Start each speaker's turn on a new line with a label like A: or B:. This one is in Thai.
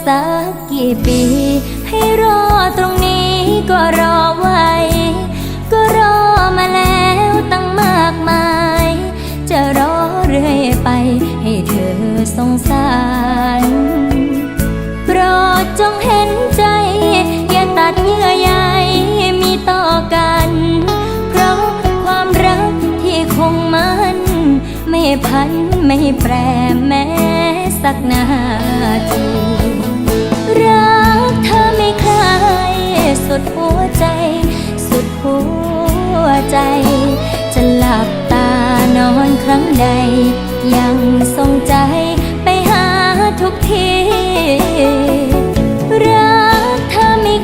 A: สักกี่ปีให้รอตรงนี้ก็รอไว้ก็รอมาแล้วตั้งมากมายจะรอเรื่อยไปให้เธอสงสารโปรดจงเห็นใจอย่าตัดเยื่อใยมีต่อกันเพราะความรักที่คงมันไม่พันไม่แปรแม้สักนาทีรักเธอไม่คลายสุดหัวใจสุดหัวใจจะหลับตานอนครั้งใดยังทรงใจไปหาทุกที